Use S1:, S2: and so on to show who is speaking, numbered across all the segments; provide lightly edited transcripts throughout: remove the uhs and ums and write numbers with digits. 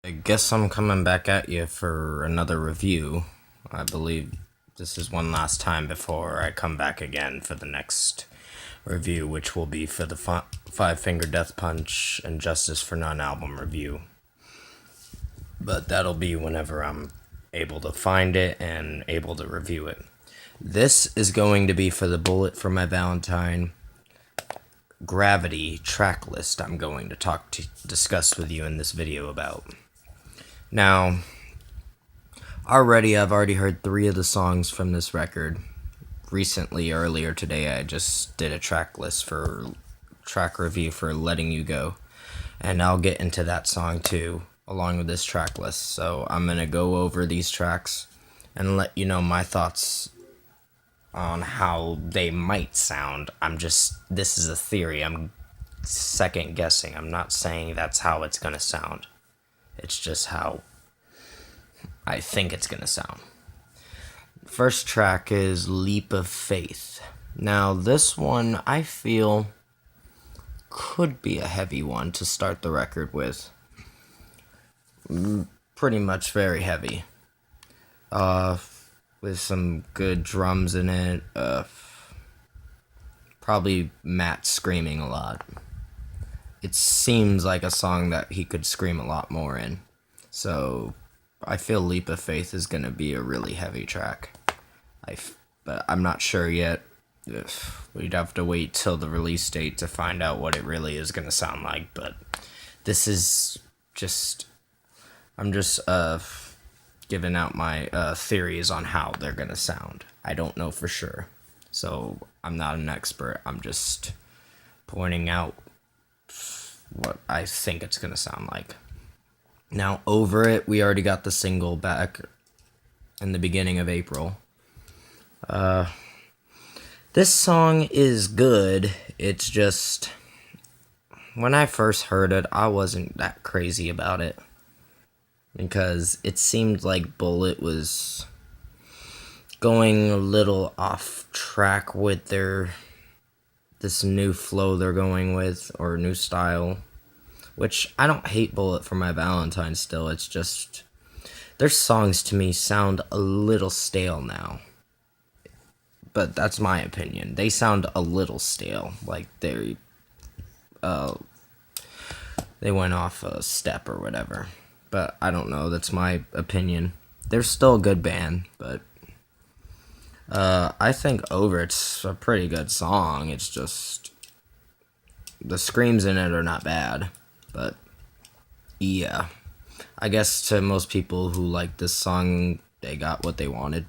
S1: I guess I'm coming back at you for another review. I believe this is one last time before I come back again for the next review, which will be for the Five Finger Death Punch and Justice for None album review. But that'll be whenever I'm able to find it and able to review it. This is going to be for the Bullet for My Valentine Gravity track list I'm going to discuss with you in this video about. Now, I've already heard 3 of the songs from this record. Recently, earlier today, I just did a track review for Letting You Go. And I'll get into that song too, along with this track list. So I'm going to go over these tracks and let you know my thoughts on how they might sound. This is a theory. I'm second guessing. I'm not saying that's how it's going to sound. It's just how I think it's going to sound. First track is Leap of Faith. Now, this one I feel could be a heavy one to start the record with. Pretty much very heavy. With some good drums in it. Probably Matt screaming a lot. It seems like a song that he could scream a lot more in. So I feel Leap of Faith is going to be a really heavy track. But I'm not sure yet. We'd have to wait till the release date to find out what it really is going to sound like. But this is I'm just giving out my theories on how they're going to sound. I don't know for sure. So I'm not an expert. I'm just pointing out what I think it's going to sound like. Now, Over It, we already got the single back in the beginning of April. This song is good. It's just, when I first heard it, I wasn't that crazy about it. Because it seemed like Bullet was going a little off track with this new flow they're going with, or new style. Which, I don't hate Bullet for My Valentine still, it's just, their songs to me sound a little stale now. But that's my opinion. They sound a little stale, like they went off a step or whatever. But I don't know, that's my opinion. They're still a good band, but I think Over It's a pretty good song. It's just, the screams in it are not bad. But, yeah. I guess to most people who like this song, they got what they wanted.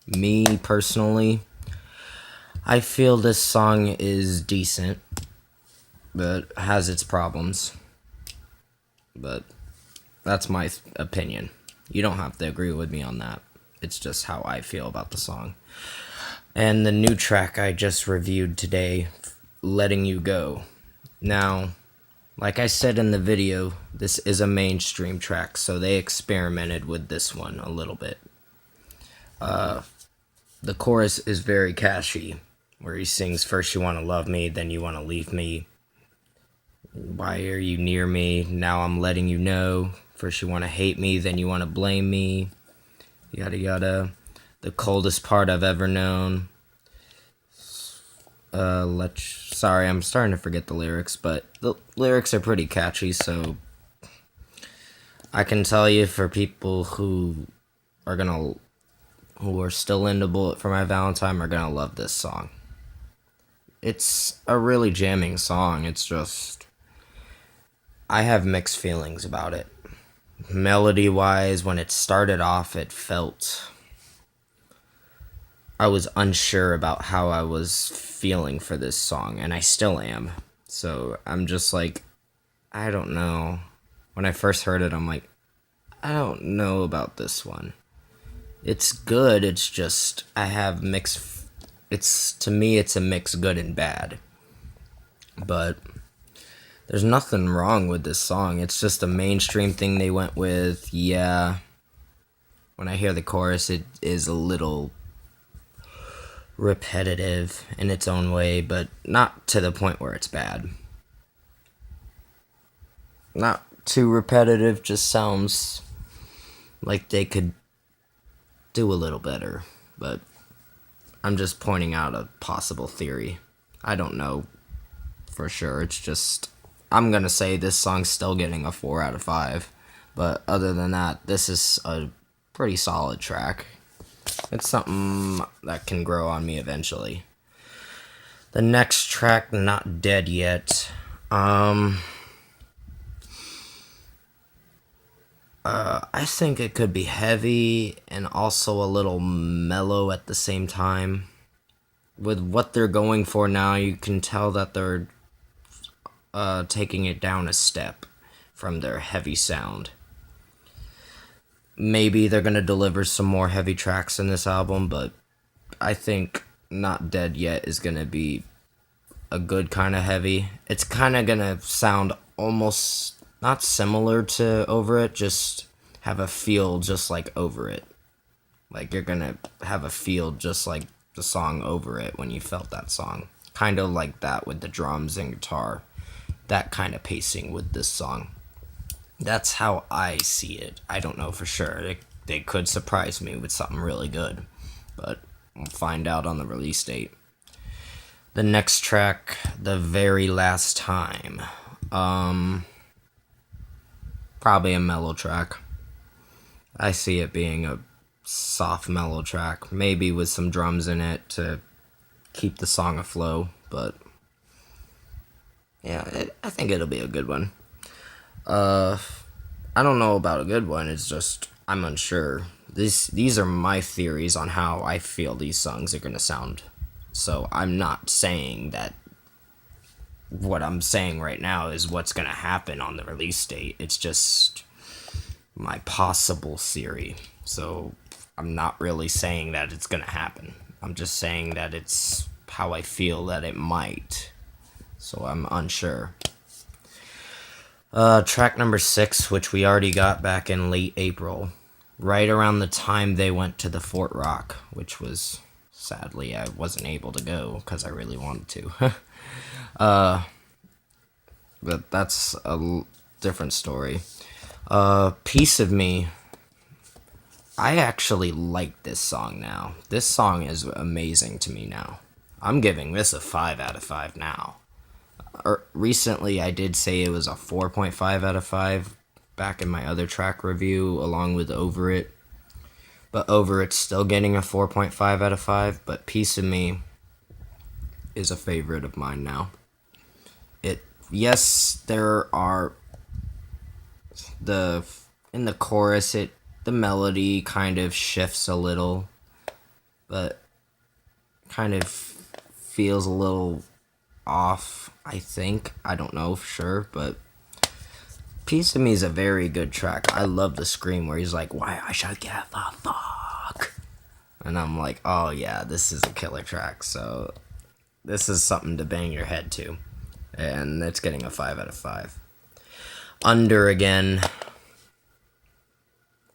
S1: Me, personally, I feel this song is decent, but has its problems. But that's my opinion. You don't have to agree with me on that. It's just how I feel about the song. And the new track I just reviewed today, Letting You Go. Now, like I said in the video, this is a mainstream track, so they experimented with this one a little bit. The chorus is very catchy, where he sings, "First you want to love me, then you want to leave me. Why are you near me? Now I'm letting you know. First you want to hate me, then you want to blame me. Yada yada. The coldest part I've ever known." Sorry, I'm starting to forget the lyrics, but the lyrics are pretty catchy, so I can tell you, for people who are still into Bullet for My Valentine, are gonna love this song. It's a really jamming song. It's just, I have mixed feelings about it. Melody-wise, when it started off, I was unsure about how I was feeling for this song, and I still am. So I'm just like, I don't know. When I first heard it, I'm like, I don't know about this one. It's good, it's just, to me, it's a mix good and bad. But there's nothing wrong with this song. It's just a mainstream thing they went with. Yeah. When I hear the chorus, it is a little repetitive in its own way, but not to the point where it's bad. Not too repetitive. Just sounds like they could do a little better. But I'm just pointing out a possible theory. I don't know for sure. It's just, I'm gonna say this song's still getting a 4 out of 5. But other than that, this is a pretty solid track. It's something that can grow on me eventually. The next track, Not Dead Yet. I think it could be heavy and also a little mellow at the same time. With what they're going for now, you can tell that they're taking it down a step from their heavy sound. Maybe they're going to deliver some more heavy tracks in this album, but I think Not Dead Yet is going to be a good kind of heavy. It's kind of going to sound almost not similar to Over It, just have a feel just like Over It. Like you're going to have a feel just like the song Over It when you felt that song. Kind of like that with the drums and guitar. That kind of pacing with this song. That's how I see it. I don't know for sure. They could surprise me with something really good, but we'll find out on the release date. The next track, The Very Last Time. Probably a mellow track. I see it being a soft mellow track, maybe with some drums in it to keep the song afloat, but yeah, I think it'll be a good one. I don't know about a good one. It's just I'm unsure. These are my theories on how I feel these songs are gonna sound. So I'm not saying that what I'm saying right now is what's gonna happen on the release date. It's just my possible theory. So I'm not really saying that it's gonna happen. I'm just saying that it's how I feel that it might. So I'm unsure. Track number 6, which we already got back in late April, right around the time they went to the Fort Rock, which was, sadly, I wasn't able to go because I really wanted to. But that's a different story. Piece of Me. I actually like this song now. This song is amazing to me now. I'm giving this a 5 out of 5 now. Recently, I did say it was a 4.5 out of 5 back in my other track review, along with Over It. But Over It's still getting a 4.5 out of 5, but Piece of Me is a favorite of mine now. Yes, there are in the chorus, the melody kind of shifts a little, but kind of feels a little off, I think. I don't know for sure, but Piece of Me is a very good track. I love the scream where he's like, why I should give a fuck. And I'm like, oh yeah, this is a killer track. So this is something to bang your head to. And it's getting a 5 out of 5. Under Again.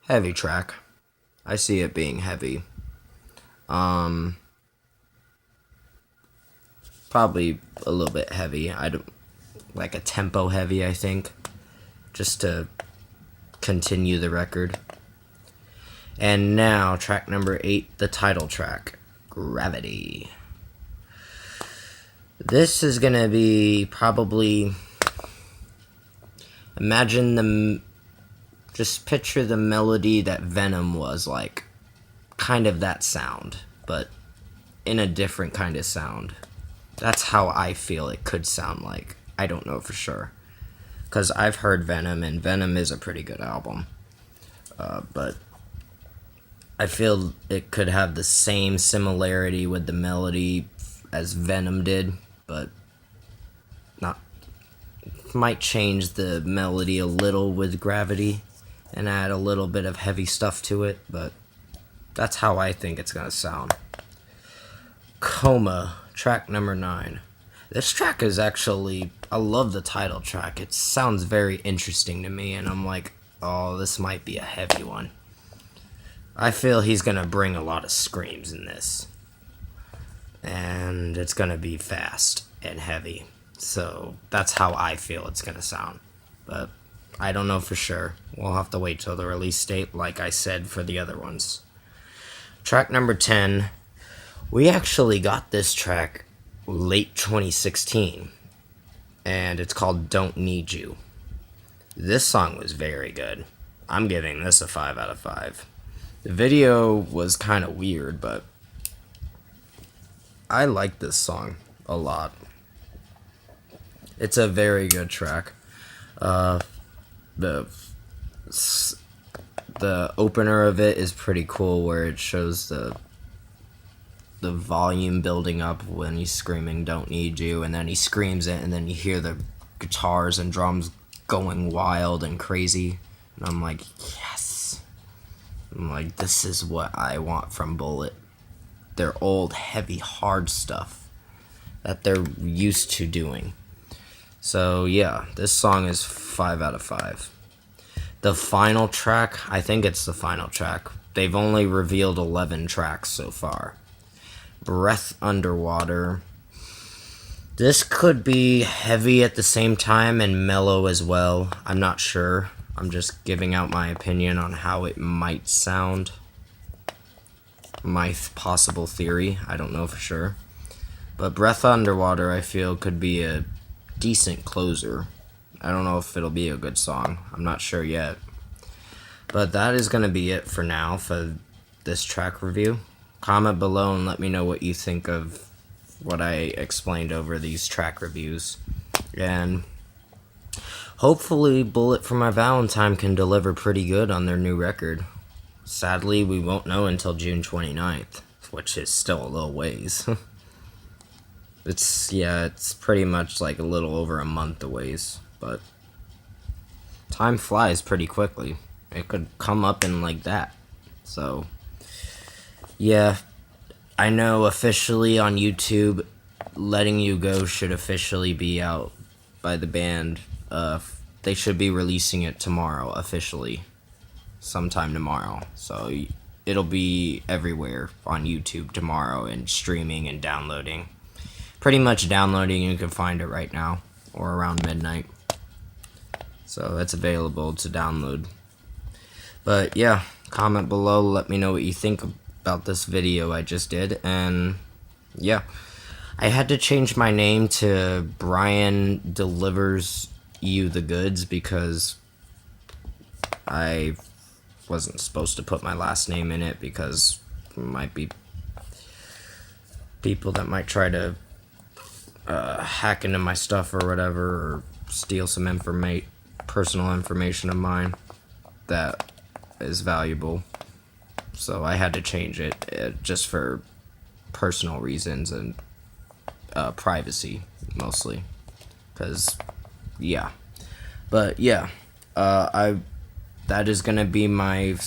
S1: Heavy track. I see it being heavy. Probably a little bit heavy. I don't like a tempo heavy, I think, just to continue the record. And now track number 8, the title track, Gravity. This is gonna be probably, just picture the melody that Venom was like, kind of that sound, but in a different kind of sound. That's how I feel it could sound like. I don't know for sure, because I've heard Venom, and Venom is a pretty good album. But I feel it could have the same similarity with the melody as Venom did, but not. Might change the melody a little with Gravity and add a little bit of heavy stuff to it, but that's how I think it's gonna sound. Coma, track number 9. This track is actually, I love the title track. It sounds very interesting to me, and I'm like, oh, this might be a heavy one. I feel he's gonna bring a lot of screams in this, and it's gonna be fast and heavy. So that's how I feel it's gonna sound. But I don't know for sure. We'll have to wait till the release date, like I said for the other ones. Track number 10. We actually got this track late 2016, and it's called Don't Need You. This song was very good. I'm giving this a 5 out of 5. The video was kind of weird, but I like this song a lot. It's a very good track. The opener of it is pretty cool, where it shows the volume building up when he's screaming "Don't Need You," and then he screams it, and then you hear the guitars and drums going wild and crazy, and I'm like, yes. I'm like, this is what I want from Bullet. Their old, heavy, hard stuff that they're used to doing. So yeah, this song is 5 out of 5. The final track, I think it's the final track. They've only revealed 11 tracks so far. Breath Underwater. This could be heavy at the same time and mellow as well. I'm not sure. I'm just giving out my opinion on how it might sound. My possible theory. I don't know for sure. But Breath Underwater, I feel, could be a decent closer. I don't know if it'll be a good song. I'm not sure yet. But that is going to be it for now for this track review. Comment below and let me know what you think of what I explained over these track reviews. And hopefully Bullet for My Valentine can deliver pretty good on their new record. Sadly, we won't know until June 29th, which is still a little ways. It's pretty much like a little over a month away, but time flies pretty quickly. It could come up in like that. So, yeah, I know officially on YouTube, Letting You Go should officially be out by the band. They should be releasing it tomorrow, officially. Sometime tomorrow. So, it'll be everywhere on YouTube tomorrow and streaming and downloading. Pretty much downloading, you can find it right now, or around midnight. So it's available to download. But yeah, comment below, let me know what you think about this video I just did. And yeah, I had to change my name to Brian Delivers You the Goods because I wasn't supposed to put my last name in it, because there might be people that might try to hack into my stuff or whatever, or steal some personal information of mine that is valuable. So I had to change it just for personal reasons and privacy, mostly. Because, yeah. But, yeah. That is going to be my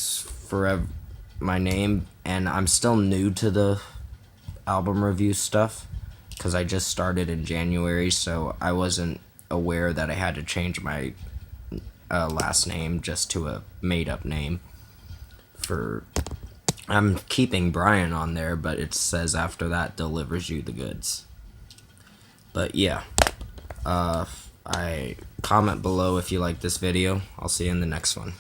S1: name, and I'm still new to the album review stuff, because I just started in January, so I wasn't aware that I had to change my last name just to a made-up name. I'm keeping Brian on there, but it says after that, Delivers You the Goods. But yeah, I comment below if you like this video. I'll see you in the next one.